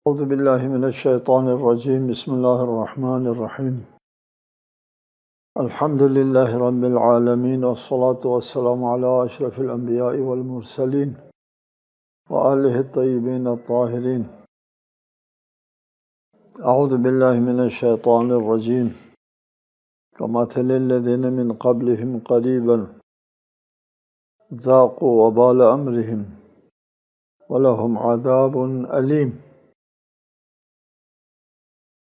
اعوذ باللہ من الشیطان الرجیم بسم اللہ الرحمن الرحیم الحمد للہ رب العالمین والصلاة والسلام علی اشرف الانبیاء والمرسلین وآلہ الطیبین الطاہرین اعوذ باللہ من الشیطان الرجیم کمثل الذین من قبلہم قریبا ذاقوا وبال امرہم ولہم عذاب علیم۔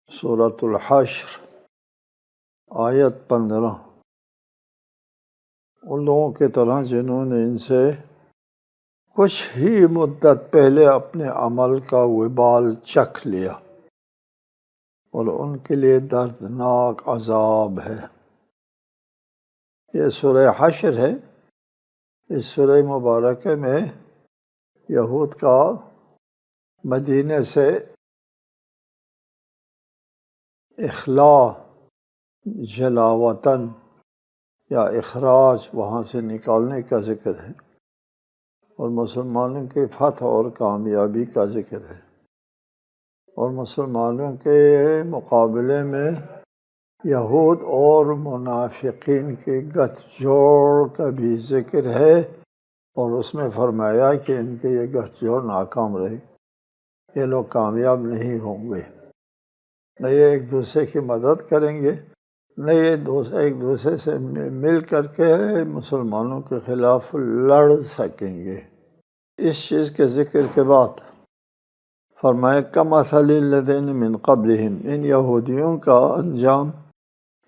سورۃ الحشر آیت 15۔ ان لوگوں کی طرح جنہوں نے ان سے کچھ ہی مدت پہلے اپنے عمل کا وبال چکھ لیا اور ان کے لیے دردناک عذاب ہے۔ یہ سورہ حشر ہے۔ اس سورہ مبارکہ میں یہود کا مدینہ سے اخلاء جلا وطن یا اخراج وہاں سے نکالنے کا ذکر ہے، اور مسلمانوں کے فتح اور کامیابی کا ذکر ہے، اور مسلمانوں کے مقابلے میں یہود اور منافقین کے گٹھ جوڑ کا بھی ذکر ہے، اور اس میں فرمایا کہ ان کے یہ گٹھ جوڑ ناکام رہے، یہ لوگ کامیاب نہیں ہوں گے، نہ یہ ایک دوسرے کی مدد کریں گے، نہ یہ ایک دوسرے سے مل کر کے مسلمانوں کے خلاف لڑ سکیں گے۔ اس چیز کے ذکر کے بعد فرمایا کمثل الذین من قبلہم، ان یہودیوں کا انجام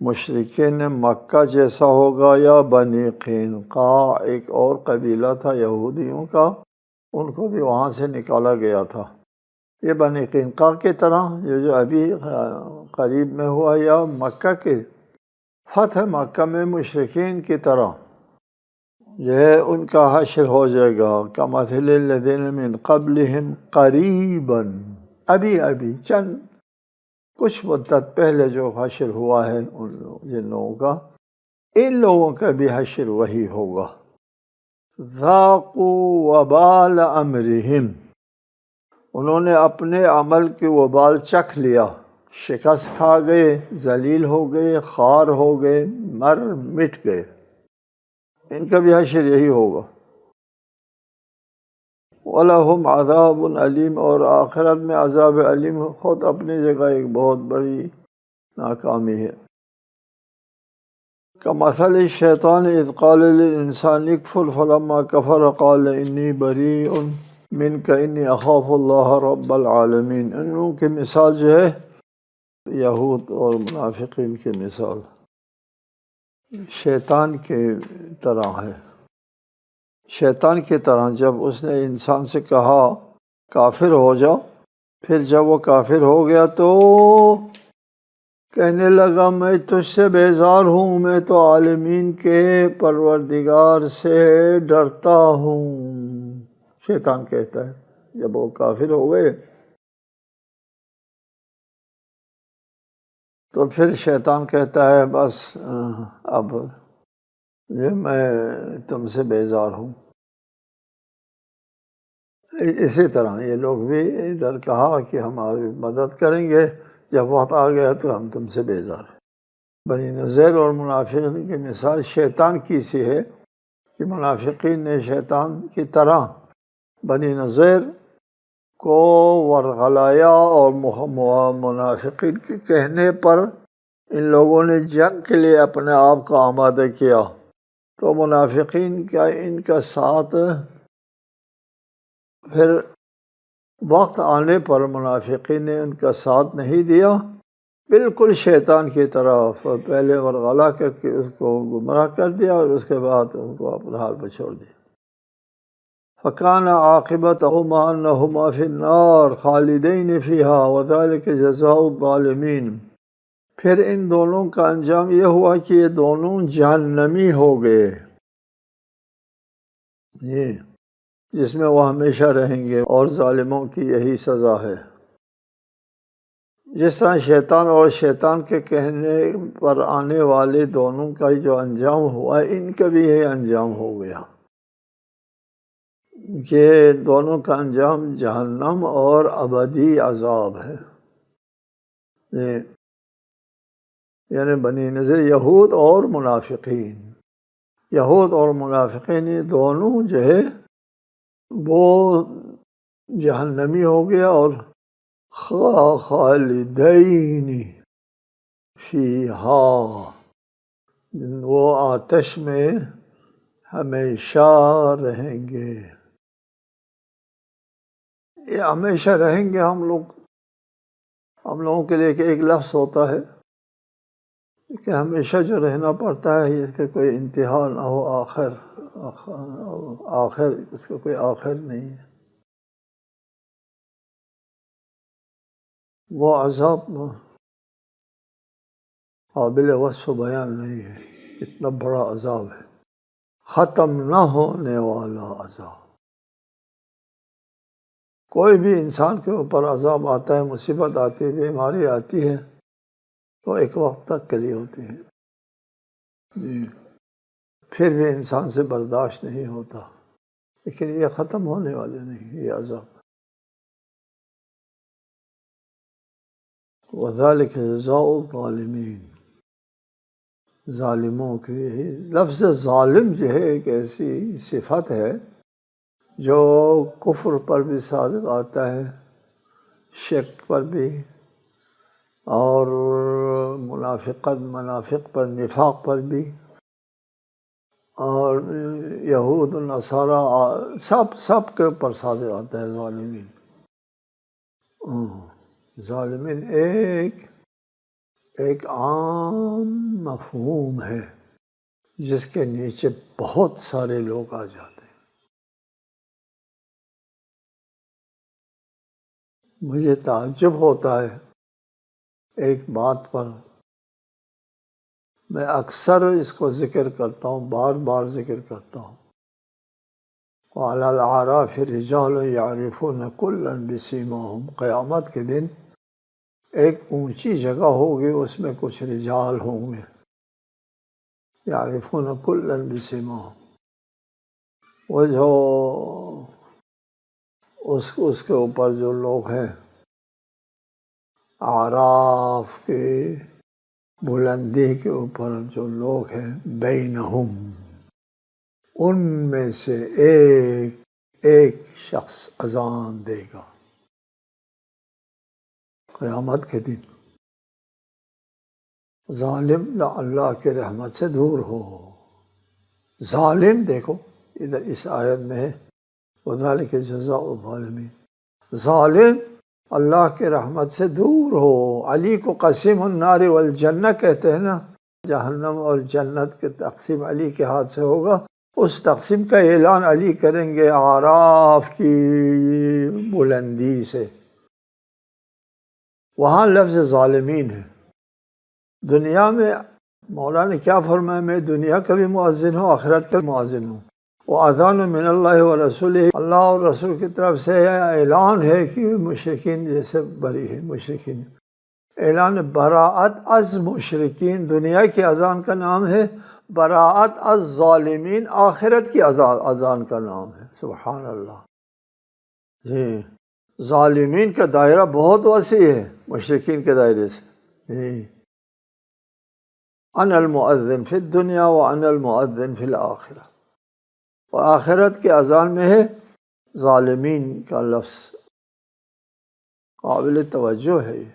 مشرکین مکہ جیسا ہوگا یا بنی قینقاع، ایک اور قبیلہ تھا یہودیوں کا، ان کو بھی وہاں سے نکالا گیا تھا۔ یہ بنی قینقاع کی طرح یہ جو ابھی قریب میں ہوا، یا مکہ کے فتح مکہ میں مشرکین کی طرح یہ ان کا حشر ہو جائے گا۔ کمثل الذین من قبلہم قریبا، ابھی چند کچھ مدت پہلے جو حشر ہوا ہے جن لوگوں کا، ان لوگوں کا بھی حشر وہی ہوگا۔ ذاقوا وبال امرہم، انہوں نے اپنے عمل کے وبال چکھ لیا، شکست کھا گئے، ذلیل ہو گئے، خوار ہو گئے، مٹ گئے، ان کا بھی حشر یہی ہوگا۔ وَلَهُمْ عَذَابٌ عَلِيمٌ، اور آخرت میں عذاب علیم خود اپنی جگہ ایک بہت بڑی ناکامی ہے۔ كَمَثَلِ الشَّيْطَانِ إِذْ قَالَ لِلْإِنسَانِ اكْفُرْ فَلَمَّا كَفَرَ قَالَ إِنِّي بَرِيءٌ مِنْكَ إِنِّي أَخَافُ اللَّهَ رَبَّ الْعَالَمِينَ۔ ان لوگوں کی مثال جو ہے یہود اور منافقین کی مثال شیطان کی طرح ہے۔ شیطان کی طرح جب اس نے انسان سے کہا کافر ہو جاؤ، پھر جب وہ کافر ہو گیا تو کہنے لگا میں تجھ سے بیزار ہوں، میں تو عالمین کے پروردگار سے ڈرتا ہوں، شیطان کہتا ہے جب وہ کافر ہو گئے۔ تو پھر شیطان کہتا ہے بس اب یہ میں تم سے بیزار ہوں۔ اسی طرح یہ لوگ بھی ادھر کہا کہ ہماری مدد کریں گے، جب وقت آ گیا تو ہم تم سے بیزار ہیں۔ بنی نذیر اور منافقین کی مثال شیطان کی سی ہے کہ منافقین نے شیطان کی طرح بنی نذیر کو ورغلایا، اور منافقین کے کہنے پر ان لوگوں نے جنگ کے لیے اپنے آپ کو آمادہ کیا، تو منافقین کا ان کا ساتھ پھر وقت آنے پر منافقین نے ان کا ساتھ نہیں دیا، بالکل شیطان کی طرح پہلے ورغلا کر کے اس کو گمراہ کر دیا، اور اس کے بعد ان کو اپنے حال پر چھوڑ دیا۔ فَكَانَ عَاقِبَتَهُمَا أَنَّهُمَا فِي النَّارِ خَالِدَيْنِ فِيهَا وَذَلِكَ جَزَاءُ الظَّالِمِينَ، پھر ان دونوں کا انجام یہ ہوا کہ یہ دونوں جہنمی ہو گئے، یہ جس میں وہ ہمیشہ رہیں گے، اور ظالموں کی یہی سزا ہے۔ جس طرح شیطان اور شیطان کے کہنے پر آنے والے دونوں کا جو انجام ہوا، ان کا بھی یہی انجام ہو گیا۔ یہ دونوں کا انجام جہنم اور ابدی عذاب ہے۔ یعنی بنی نذیر یہود اور منافقین، یہود اور منافقین یہ دونوں جو ہے وہ جہنمی ہو گیا، اور خالدین فیہا، وہ آتش میں ہمیشہ رہیں گے۔ یہ ہمیشہ رہیں گے ہم لوگوں کے لیے کہ ایک لفظ ہوتا ہے کہ ہمیشہ جو رہنا پڑتا ہے اس کا کوئی انتہا نہ ہو، آخر اس کا کوئی آخر نہیں ہے۔ وہ عذاب قابل وصف بیان نہیں ہے، اتنا بڑا عذاب ہے، ختم نہ ہونے والا عذاب۔ کوئی بھی انسان کے اوپر عذاب آتا ہے، مصیبت آتی ہے، بیماری آتی ہے، تو ایک وقت تک کے لیے ہوتی ہے، پھر بھی انسان سے برداشت نہیں ہوتا، لیکن یہ ختم ہونے والے نہیں، یہ عذاب۔ وَذَلِكَ جَزَاءُ الظَّالِمِينَ، ظالموں کی لفظ ظالم جو ہے ایک ایسی صفت ہے جو کفر پر بھی صادق آتا ہے، شرک پر بھی، اور منافق پر، نفاق پر بھی، اور یہود و نصارہ سب کے اوپر صادق آتا ہے ظالمین۔ ظالمین ایک عام مفہوم ہے جس کے نیچے بہت سارے لوگ آ جاتے ہیں۔ مجھے تعجب ہوتا ہے ایک بات پر، میں اکثر اس کو ذکر کرتا ہوں، بار بار ذکر کرتا ہوں، وَعَلَى الْأَعْرَافِ رِجَالٌ يَعْرِفُونَ كُلًّا بِسِيمَاهُمْ، قیامت کے دن ایک اونچی جگہ ہوگی، اس میں کچھ رجال ہوں گے، يَعْرِفُونَ كُلًّا بِسِيمَاهُمْ، وہ جو اس کے اوپر جو لوگ ہیں، اعراف کے بلندی کے اوپر جو لوگ ہیں، بینہم، ان میں سے ایک شخص اذان دے گا قیامت کے دن، ظالم نہ اللہ کے رحمت سے دور ہو۔ ظالم دیکھو ادھر اس آیت میں ہے وَذَلِكَ جَزَاءُ الظَّالِمِينَ، ظالم اللہ کے رحمت سے دور ہو۔ علی کو قسیم النار والجنہ کہتے ہیں نا، جہنم اور جنت کے تقسیم علی کے ہاتھ سے ہوگا، اس تقسیم کا اعلان علی کریں گے اعراف کی بلندی سے۔ وہاں لفظ ظالمین ہے۔ دنیا میں مولا نے کیا فرمایا، میں دنیا کا بھی مؤذن ہوں، آخرت کا بھی مؤذن ہوں۔ وَأَذَانٌ مِّنَ اللَّهِ وَرَسُولِهِ، اللہ اور رسول کی طرف سے اعلان ہے کہ مشرکین جیسے بری ہے، مشرکین اعلان براءت از مشرکین، دنیا کی اذان کا نام ہے، براءت از ظالمین آخرت کی اذان کا نام ہے۔ سبحان اللہ جی، ظالمین کا دائرہ بہت وسیع ہے مشرکین کے دائرے سے جی۔ انا المؤذن فی الدنیا وانا المؤذن فی الآخرہ، اور آخرت کی اذان میں ہے ظالمین کا لفظ، قابل توجہ ہے یہ۔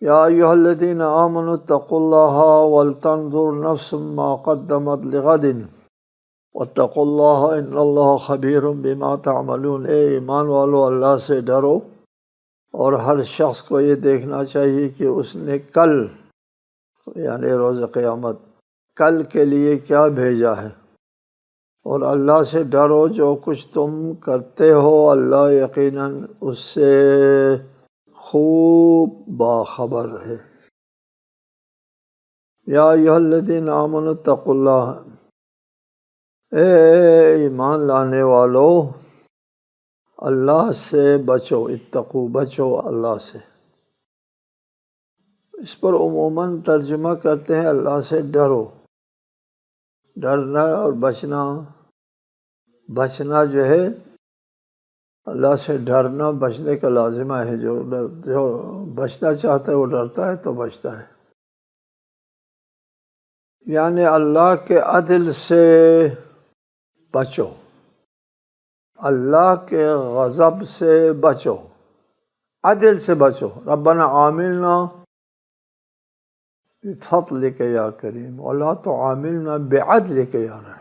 یا ایھا الذین آمنوا اتقوا اللہ ولتنظر نفس ما قدمت لغد واتقوا اللہ ان اللہ خبیر بما تعملون، اے ایمان والو اللہ سے ڈرو، اور ہر شخص کو یہ دیکھنا چاہیے کہ اس نے کل یعنی روز قیامت کل کے لیے کیا بھیجا ہے، اور اللہ سے ڈرو، جو کچھ تم کرتے ہو اللہ یقیناً اس سے خوب باخبر ہے۔ یا ایھا الذین آمنوا اتقوا اللہ، اے ایمان لانے والو اللہ سے بچو، اتقو بچو اللہ سے۔ اس پر عموماً ترجمہ کرتے ہیں اللہ سے ڈرو، ڈرنا اور بچنا بچنا جو ہے اللہ سے ڈرنا بچنے کا لازمہ ہے، جو بچنا چاہتا ہے وہ ڈرتا ہے تو بچتا ہے۔ یعنی اللہ کے عدل سے بچو، اللہ کے غضب سے بچو، عدل سے بچو۔ ربنا عاملنا بفضلک یا کریم ولا تعاملنا بعدلک یا رحیم۔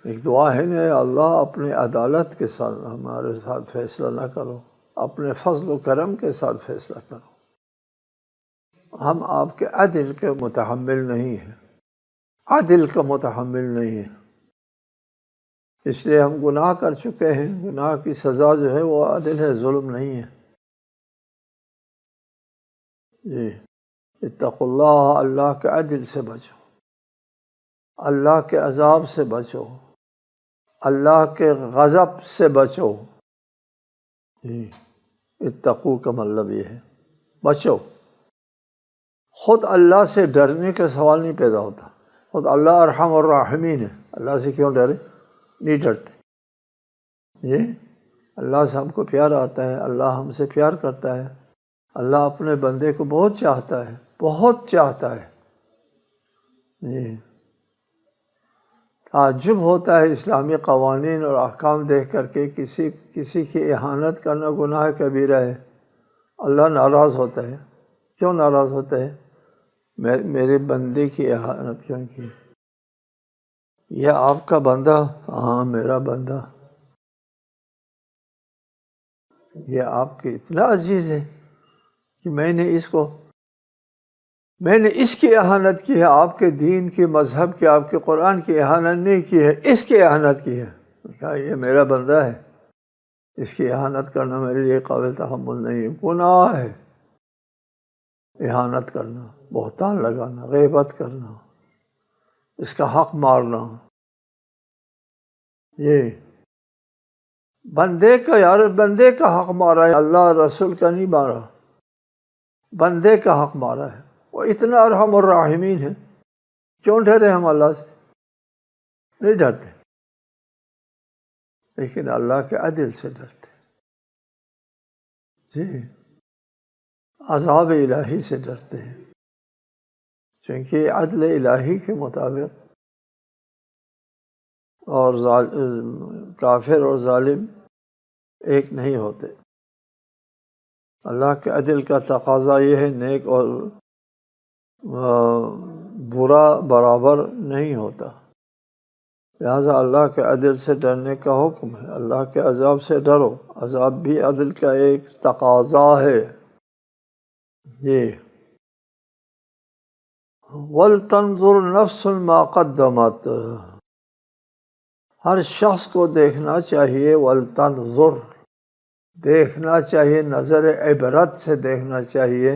ایک دعا ہے نا، اللہ اپنے عدالت کے ساتھ ہمارے ساتھ فیصلہ نہ کرو، اپنے فضل و کرم کے ساتھ فیصلہ کرو، ہم آپ کے عدل کے متحمل نہیں ہیں، عدل کا متحمل نہیں ہیں، اس لیے ہم گناہ کر چکے ہیں، گناہ کی سزا جو ہے وہ عدل ہے، ظلم نہیں ہے۔ جی، اتقوا اللہ، اللہ کے عدل سے بچو، اللہ کے عذاب سے بچو، اللہ کے غضب سے بچو۔ جی، اتقو کا مطلب یہ ہے بچو۔ خود اللہ سے ڈرنے کا سوال نہیں پیدا ہوتا، خود اللہ ارحم الراحمین ہے، اللہ سے کیوں ڈرے؟ نہیں ڈرتے۔ یہ اللہ سے ہم کو پیار آتا ہے، اللہ ہم سے پیار کرتا ہے، اللہ اپنے بندے کو بہت چاہتا ہے، بہت چاہتا ہے۔ جی، تعجب ہوتا ہے اسلامی قوانین اور احکام دیکھ کر کے کسی کی اہانت کرنا گناہ کبیرہ ہے، اللہ ناراض ہوتا ہے۔ کیوں ناراض ہوتا ہے؟ میرے بندے کی اہانت کیوں کی؟ یہ آپ کا بندہ، ہاں میرا بندہ، یہ آپ کے اتنا عزیز ہے کہ میں نے اس کی اہانت کی ہے، آپ کے دین کی، مذہب کی، آپ کے قرآن کی اہانت نہیں کی ہے، اس کی اہانت کی ہے۔ کہا یہ میرا بندہ ہے، اس کی اہانت کرنا میرے لیے قابل تحمل نہیں ہے، گناہ ہے اہانت کرنا، بہتان لگانا، غیبت کرنا، اس کا حق مارنا۔ یہ بندے کا حق مارا ہے، اللہ رسول کا نہیں مارا، بندے کا حق مارا ہے۔ وہ اتنا ارحم الراحمین ہے، کیوں ڈرے ہم اللہ سے؟ نہیں ڈرتے، لیکن اللہ کے عدل سے ڈرتے۔ جی، عذاب الہی سے ڈرتے ہیں، چونکہ عدل الہی کے مطابق اور کافر اور ظالم ایک نہیں ہوتے۔ اللہ کے عدل کا تقاضا یہ ہے، نیک اور برا برابر نہیں ہوتا، لہٰذا اللہ کے عدل سے ڈرنے کا حکم ہے۔ اللہ کے عذاب سے ڈرو، عذاب بھی عدل کا ایک تقاضا ہے۔ یہ وَلْتَنْظُرْ نَفْسٌ مَا قَدَّمَتْ، ہر شخص کو دیکھنا چاہیے، وَلْتَنْظُرْ دیکھنا چاہیے، نظر عبرت سے دیکھنا چاہیے،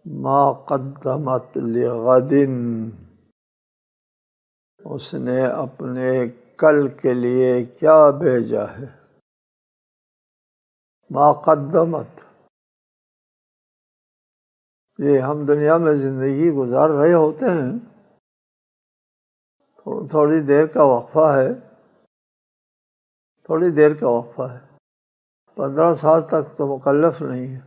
ما قدمت لغد، اس نے اپنے کل کے لیے کیا بھیجا ہے۔ ما قدمت، یہ ہم دنیا میں زندگی گزار رہے ہوتے ہیں، تھوڑی دیر کا وقفہ ہے، تھوڑی دیر کا وقفہ ہے، 15 سال تک تو مکلف نہیں ہے،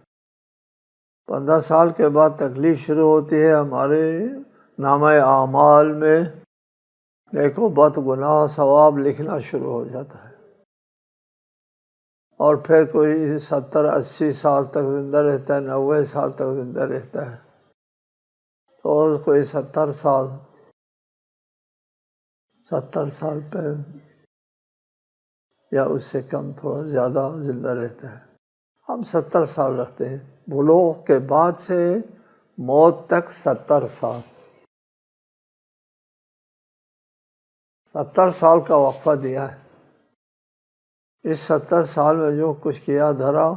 15 سال کے بعد تکلیف شروع ہوتی ہے، ہمارے نامہ اعمال میں نیک و بد، گناہ ثواب لکھنا شروع ہو جاتا ہے، اور پھر کوئی 70-80 سال تک زندہ رہتا ہے، 90 سال تک زندہ رہتا ہے، اور کوئی 70 سال پہ یا اس سے کم تھوڑا زیادہ زندہ رہتا ہے۔ ہم 70 سال رکھتے ہیں، بلوغ کے بعد سے موت تک 70 سال، 70 سال کا وقفہ دیا ہے۔ اس 70 سال میں جو کچھ کیا دھرا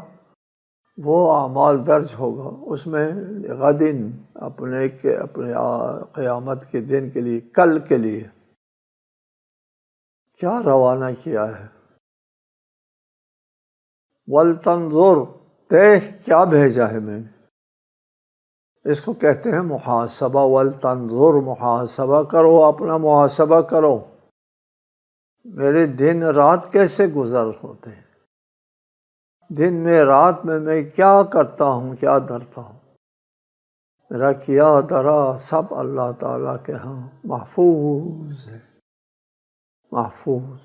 وہ اعمال درج ہوگا، اس میں غدن، اپنے قیامت کے دن کے لیے، کل کے لیے کیا روانہ کیا ہے۔ وَلْتَنْظُرْ دیکھ کیا بھیجا ہے میں نے، اس کو کہتے ہیں محاسبہ۔ وَلْتَنْظُرْ محاسبہ کرو، اپنا محاسبہ کرو، میرے دن رات کیسے گزر ہوتے ہیں، دن میں رات میں کیا کرتا ہوں، کیا درتا ہوں، میرا کیا درا سب اللہ تعالیٰ کے ہاں محفوظ ہے، محفوظ۔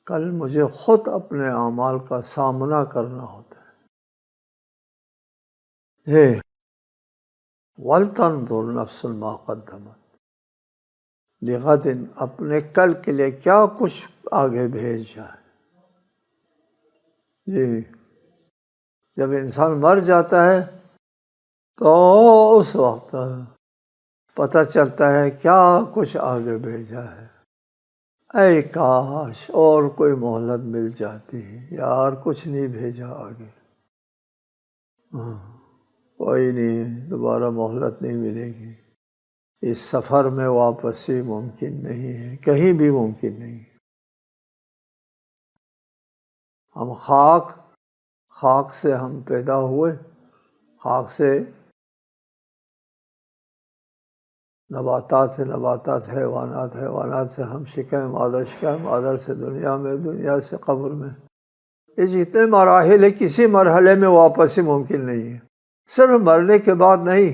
کل مجھے خود اپنے اعمال کا سامنا کرنا ہوتا ہے۔ وَلْتَنْظُرْ نَفْسٌ مَا قَدَّمَتْ لِغَدٍ، اپنے کل کے لیے کیا کچھ آگے بھیجا ہے۔ جی، جب انسان مر جاتا ہے تو اس وقت پتہ چلتا ہے کیا کچھ آگے بھیجا ہے۔ اے کاش اور کوئی مہلت مل جاتی، یار کچھ نہیں بھیجا آگے۔ کوئی نہیں، دوبارہ مہلت نہیں ملے گی، اس سفر میں واپسی ممکن نہیں ہے، کہیں بھی ممکن نہیں ہے۔ ہم خاک سے ہم پیدا ہوئے، خاک سے نباتات سے نباتات، حیوانات سے ہم شکم مادر سے دنیا سے قبر میں، یہ جتنے مراحل ہیں کسی مرحلے میں واپسی ممکن نہیں ہے، صرف مرنے کے بعد نہیں۔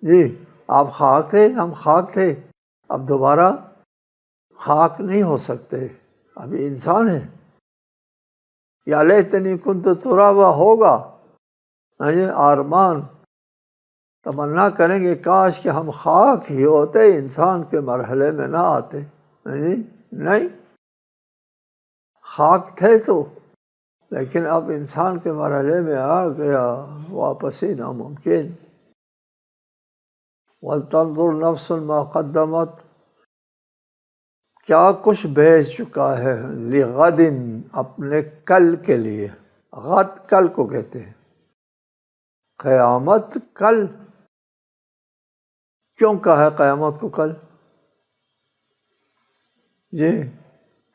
جی، آپ خاک تھے، ہم خاک تھے، اب دوبارہ خاک نہیں ہو سکتے، ابھی انسان ہے۔ یا لیتنی کنت ترابا ہوگا، آرمان تمنا کریں گے کاش کہ ہم خاک ہی ہوتے، انسان کے مرحلے میں نہ آتے۔ نہیں، خاک تھے تو، لیکن اب انسان کے مرحلے میں آ گیا، واپسی ناممکن۔ وَلْتَنْظُرْ نَفْسٌ مَا قَدَّمَتْ، کیا کچھ بھیج چکا ہے، لِغَدٍ، اپنے کل کے لیے۔ غد کل کو کہتے ہیں، قیامت کل۔ کیوں کہا ہے قیامت کو کل؟ جی،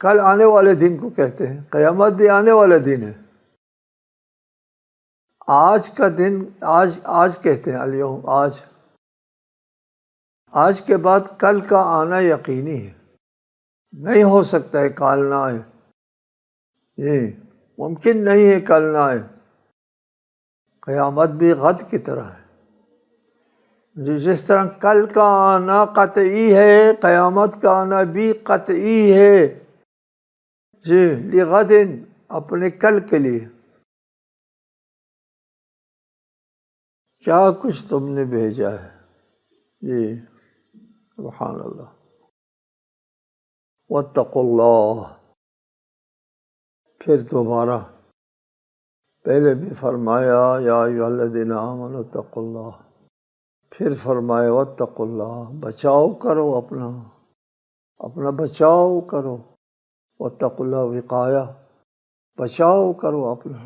کل آنے والے دن کو کہتے ہیں، قیامت بھی آنے والا دن ہے۔ آج کا دن، آج کہتے ہیں، الیوم، آج کے بعد کل کا آنا یقینی ہے، نہیں ہو سکتا ہے کل نہ آئے۔ جی، ممکن نہیں ہے کل نہ آئے۔ قیامت بھی غد کی طرح ہے، جی، جس طرح کل کا آنا قطعی ہے، قیامت کا آنا بھی قطعی ہے۔ جی، لغد، اپنے کل کے لیے۔ کیا کچھ تم نے بھیجا ہے، جی، سبحان اللہ۔ واتقوا اللہ، پھر دوبارہ پہلے بھی فرمایا یا ایھا الذین آمنوا اتقوا اللہ، پھر فرمایا واتقوا اللہ، بچاؤ کرو اپنا بچاؤ کرو۔ واتقوا اللہ وقایہ، بچاؤ کرو اپنا۔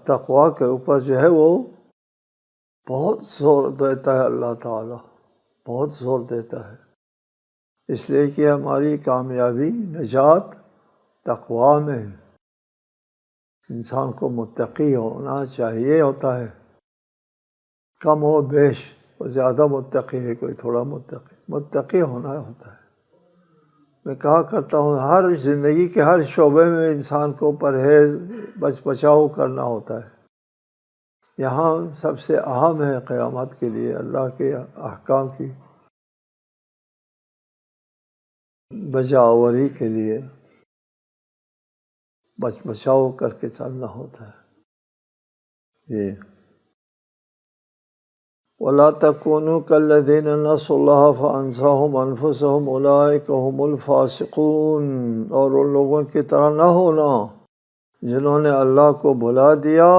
تقویٰ کے اوپر جو ہے وہ بہت زور دیتا ہے اللہ تعالیٰ، بہت زور دیتا ہے، اس لیے کہ ہماری کامیابی، نجات تقویٰ میں ہے۔ انسان کو متقی ہونا چاہیے ہوتا ہے، کم ہو بیش، کوئی زیادہ متقی ہے، کوئی تھوڑا متقی ہونا ہوتا ہے۔ میں کہا کرتا ہوں، ہر زندگی کے ہر شعبے میں انسان کو پرہیز بچاؤ کرنا ہوتا ہے۔ یہاں سب سے اہم ہے قیامت کے لیے اللہ کے احکام کی بجاوری کے لیے بچاؤ کر کے چلنا ہوتا ہے۔ جی، وَلَا تَكُونُوا كَالَّذِينَ نَسُوا اللَّهَ فَأَنسَاهُمْ أَنفُسَهُمْ أُولَٰئِكَ هُمُ الْفَاسِقُونَ، اور ان لوگوں کی طرح نہ ہونا جنہوں نے اللہ کو بھلا دیا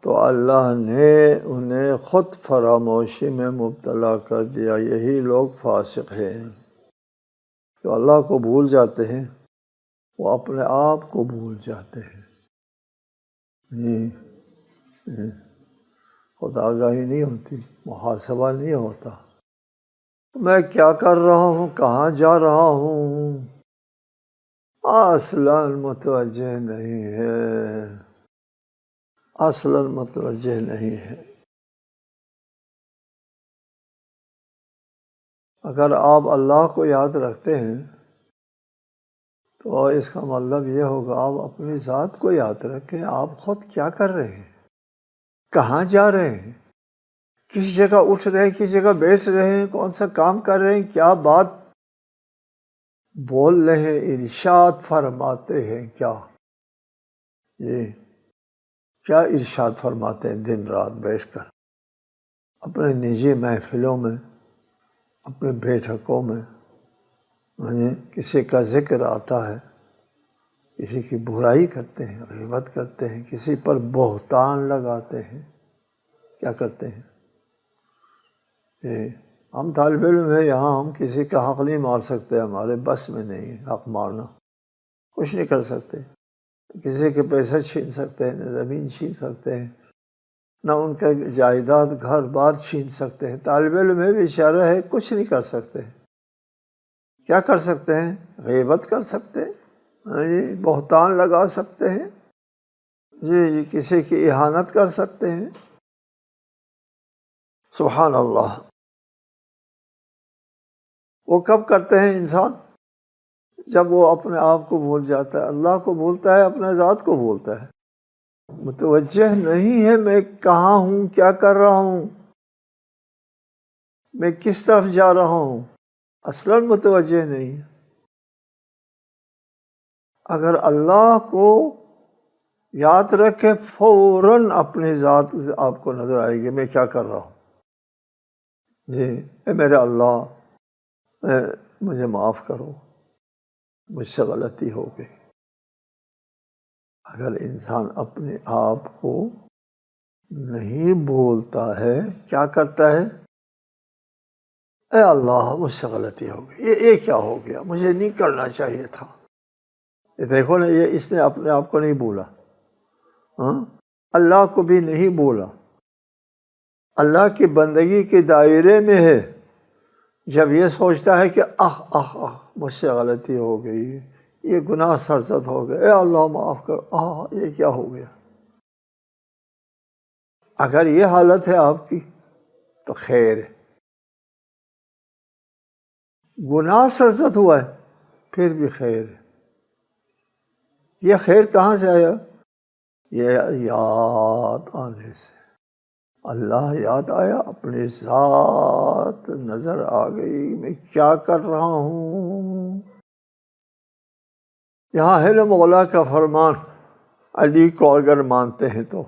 تو اللہ نے انہیں خود فراموشی میں مبتلا کر دیا، یہی لوگ فاسق ہیں۔ جو اللہ کو بھول جاتے ہیں وہ اپنے آپ کو بھول جاتے ہیں، خود آگاہی نہیں ہوتی، محاسبہ نہیں ہوتا، میں کیا کر رہا ہوں، کہاں جا رہا ہوں، اصلاً متوجہ نہیں ہے، اصلاً متوجہ نہیں ہے۔ اگر آپ اللہ کو یاد رکھتے ہیں تو اس کا مطلب یہ ہوگا آپ اپنی ذات کو یاد رکھیں، آپ خود کیا کر رہے ہیں، کہاں جا رہے ہیں، کس جگہ اٹھ رہے ہیں، کس جگہ بیٹھ رہے ہیں، کون سا کام کر رہے ہیں، کیا بات بول رہے ہیں، ارشاد فرماتے ہیں کیا، یہ کیا ارشاد فرماتے ہیں دن رات بیٹھ کر اپنے نجی محفلوں میں، اپنے بیٹھکوں میں، کسی کا ذکر آتا ہے، کسی کی برائی کرتے ہیں، غیبت کرتے ہیں، کسی پر بہتان لگاتے ہیں، کیا کرتے ہیں؟ ہم طالب علم ہیں یہاں، ہم کسی کا حق نہیں مار سکتے، ہمارے بس میں نہیں ہے حق مارنا، کچھ نہیں کر سکتے، کسی کے پیسے چھین سکتے ہیں، نہ زمین چھین سکتے ہیں، نہ ان کا جائیداد گھر بار چھین سکتے ہیں۔ طالب علم ہے بیچارہ ہے، کچھ نہیں کر سکتے، کیا کر سکتے ہیں؟ غیبت کر سکتے ہیں، بہتان لگا سکتے ہیں، جی کسی کی اہانت کر سکتے ہیں۔ سبحان اللہ۔ وہ کب کرتے ہیں انسان؟ جب وہ اپنے آپ کو بھول جاتا ہے، اللہ کو بھولتا ہے، اپنے ذات کو بھولتا ہے، متوجہ نہیں ہے میں کہاں ہوں، کیا کر رہا ہوں، میں کس طرف جا رہا ہوں، اصلاً متوجہ نہیں ہے۔ اگر اللہ کو یاد رکھے فوراً اپنی ذات آپ کو نظر آئے گی، میں کیا کر رہا ہوں، جی اے میرے اللہ مجھے معاف کرو، مجھ سے غلطی ہو گئی۔ اگر انسان اپنے آپ کو نہیں بولتا ہے، کیا کرتا ہے؟ اے اللہ مجھ سے غلطی ہو گئی، یہ کیا ہو گیا، مجھے نہیں کرنا چاہیے تھا۔ یہ دیکھو نا، یہ اس نے اپنے آپ کو نہیں بولا، اللہ کو بھی نہیں بولا، اللہ کی بندگی کے دائرے میں ہے۔ جب یہ سوچتا ہے کہ مجھ سے غلطی ہو گئی، یہ گناہ سرزد ہو گئے، اے اللہ معاف کر، یہ کیا ہو گیا۔ اگر یہ حالت ہے آپ کی تو خیر ہے، گناہ سرزد ہوا ہے پھر بھی خیر ہے۔ یہ خیر کہاں سے آیا؟ یہ یاد آنے سے، اللہ یاد آیا، اپنی ذات نظر آ گئی، میں کیا کر رہا ہوں۔ یہاں ہے نا مولا کا فرمان، علی کو اگر مانتے ہیں تو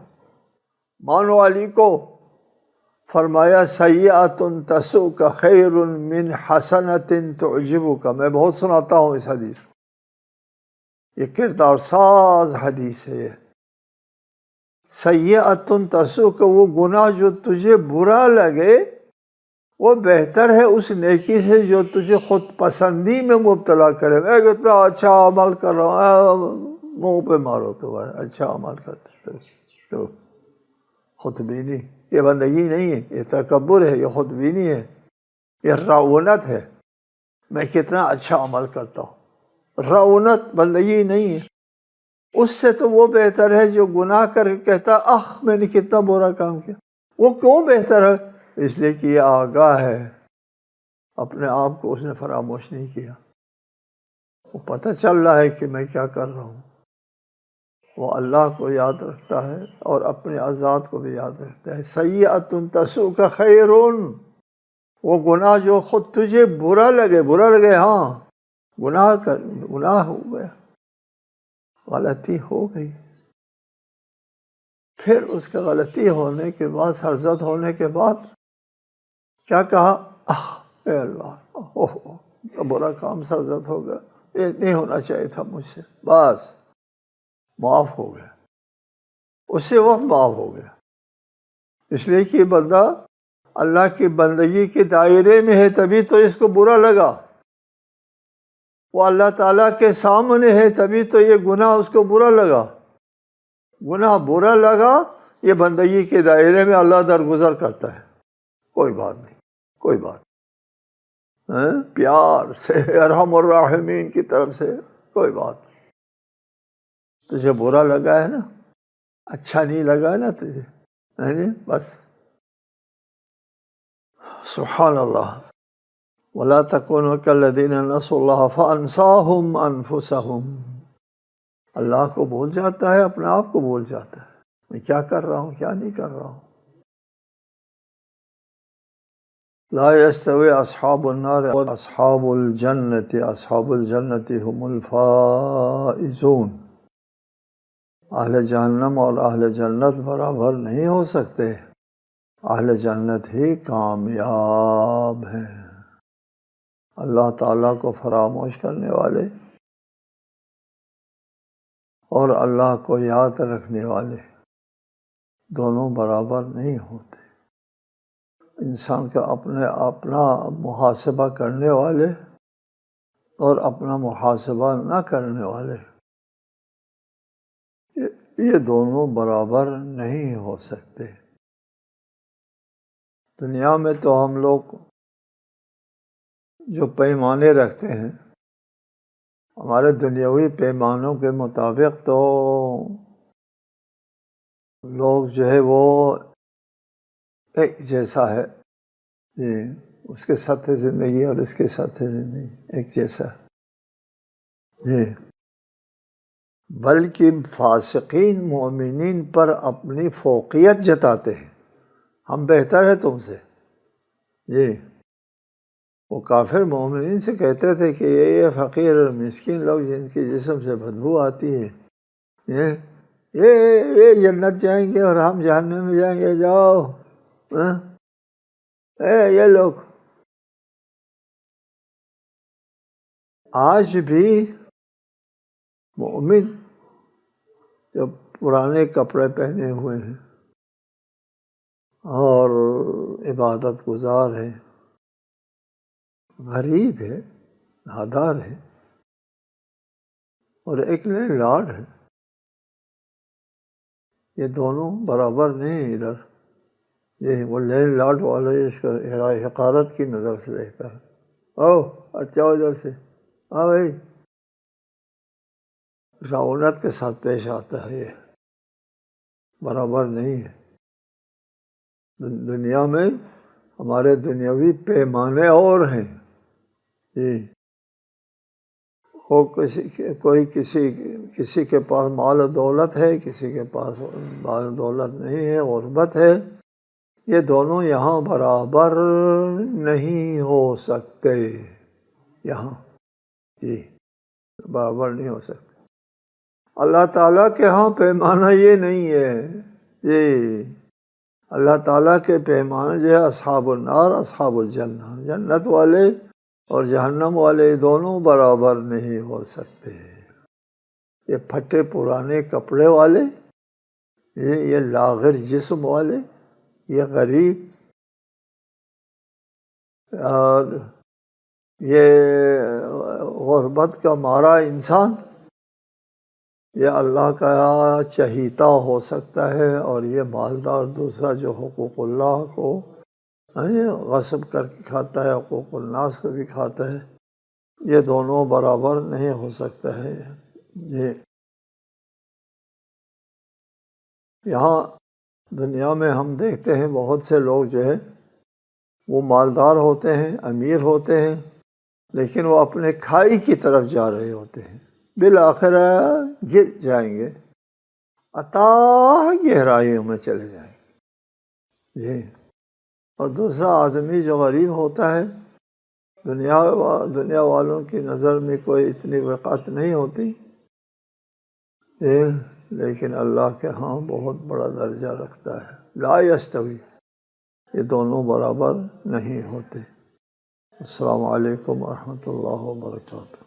مانو علی کو، فرمایا سیئۃ تسؤک خیر من حسنۃ تعجبک۔ میں بہت سناتا ہوں اس حدیث کو، یہ کردار ساز حدیث ہے۔ سیئۃ تسؤک، وہ گناہ جو تجھے برا لگے وہ بہتر ہے اس نیکی سے جو تجھے خود پسندی میں مبتلا کرے۔ میں کتنا اچھا عمل کر رہا ہوں، منہ پہ مارو تمہارا اچھا عمل کرتے تو خود بینی، یہ بندگی نہیں ہے، یہ تکبر ہے، یہ خود بینی ہے، یہ رعونت ہے۔ میں کتنا اچھا عمل کرتا ہوں، رعونت بندگی نہیں ہے۔ اس سے تو وہ بہتر ہے جو گناہ کر کہتا میں نے کتنا برا کام کیا۔ وہ کیوں بہتر ہے؟ اس لیے کہ یہ آگاہ ہے، اپنے آپ کو اس نے فراموش نہیں کیا، وہ پتہ چل رہا ہے کہ میں کیا کر رہا ہوں۔ وہ اللہ کو یاد رکھتا ہے اور اپنے ذات کو بھی یاد رکھتا ہے۔ سیئۃ تسؤک خیر، وہ گناہ جو خود تجھے برا لگے، گناہ ہو گیا، غلطی ہو گئی، پھر اس کے غلطی ہونے کے بعد، سرزد ہونے کے بعد کیا کہا؟ اے اللہ برا کام سرزد ہو گیا، یہ نہیں ہونا چاہیے تھا مجھ سے، بس معاف ہو گیا، اسی وقت معاف ہو گیا۔ اس لیے کہ بندہ اللہ کی بندگی کے دائرے میں ہے، تبھی تو اس کو برا لگا، وہ اللہ تعالیٰ کے سامنے ہے تبھی تو یہ گناہ اس کو برا لگا، گناہ برا لگا، یہ بندگی کے دائرے میں اللہ درگزر کرتا ہے، کوئی بات نہیں، کوئی بات، پیار سے، ارحم الراحمین کی طرف سے، کوئی بات نہیں۔ تجھے برا لگا ہے نا، اچھا نہیں لگا ہے نا تجھے، بس سبحان اللہ۔ ولا تکونوا کالذین نسوا اللہ فانساہم انفسہم، اللہ کو بھول جاتا ہے، اپنے آپ کو بھول جاتا ہے، میں کیا کر رہا ہوں کیا نہیں کر رہا ہوں۔ لا یستوی اصحاب النار اصحاب الجنت، اصحاب الجنت هم الفائزون، اہل جہنم اور اہل جنت برابر نہیں ہو سکتے، اہل جنت ہی کامیاب ہیں۔ اللہ تعالیٰ کو فراموش کرنے والے اور اللہ کو یاد رکھنے والے دونوں برابر نہیں ہوتے۔ انسان کا اپنا محاسبہ کرنے والے اور اپنا محاسبہ نہ کرنے والے، یہ دونوں برابر نہیں ہو سکتے۔ دنیا میں تو ہم لوگ جو پیمانے رکھتے ہیں، ہمارے دنیاوی پیمانوں کے مطابق تو لوگ جو ہے وہ ایک جیسا ہے، اس کے سطح زندگی اور اس کے سطح زندگی ایک جیسا ہے، بلکہ فاسقین مومنین پر اپنی فوقیت جتاتے ہیں، ہم بہتر ہیں تم سے۔ وہ کافر مومنین سے کہتے تھے کہ یہ فقیر اور مسکین لوگ جن کی جسم سے بدبو آتی ہے، یہ جنت جائیں گے اور ہم جہنم میں جائیں گے، جاؤ یہ لوگ۔ آج بھی مومن جو پرانے کپڑے پہنے ہوئے ہیں اور عبادت گزار ہیں، غریب ہے، نادار ہے، اور ایک لینڈ لارڈ ہے، یہ دونوں برابر نہیں ادھر۔ یہ وہ لینڈ لارڈ والا اس کا حقارت کی نظر سے دیکھتا ہے، او اچھا ادھر سے ہاں بھائی، رعونت کے ساتھ پیش آتا ہے، یہ برابر نہیں ہے۔ دنیا میں ہمارے دنیاوی پیمانے اور ہیں، کوئی کسی کے پاس مال و دولت ہے، کسی کے پاس مال و دولت نہیں ہے، غربت ہے، یہ دونوں یہاں برابر نہیں ہو سکتے، یہاں برابر نہیں ہو سکتے۔ اللہ تعالیٰ کے ہاں پیمانہ یہ نہیں ہے، اللہ تعالیٰ کے پیمانے جو ہے اصحاب النار اصحاب الجنہ، جنت والے اور جہنم والے دونوں برابر نہیں ہو سکتے۔ یہ پھٹے پرانے کپڑے والے، یہ لاغر جسم والے، یہ غریب اور یہ غربت کا مارا انسان، یہ اللہ کا چہیتا ہو سکتا ہے، اور یہ مالدار دوسرا جو حقوق اللہ کو غصب کر کے کھاتا ہے، حقوق الناس کو بھی کھاتا ہے، یہ دونوں برابر نہیں ہو سکتا ہے۔ یہاں دنیا میں ہم دیکھتے ہیں بہت سے لوگ جو ہے وہ مالدار ہوتے ہیں، امیر ہوتے ہیں، لیکن وہ اپنے کھائی کی طرف جا رہے ہوتے ہیں، بالآخر گر جائیں گے، اتاہ گہرائیوں میں چلے جائیں گے۔ اور دوسرا آدمی جو غریب ہوتا ہے، دنیا والوں کی نظر میں کوئی اتنی وقعت نہیں ہوتی، لیکن اللہ کے ہاں بہت بڑا درجہ رکھتا ہے۔ لا یستوی، یہ دونوں برابر نہیں ہوتے۔ السلام علیکم ورحمۃ اللہ وبرکاتہ۔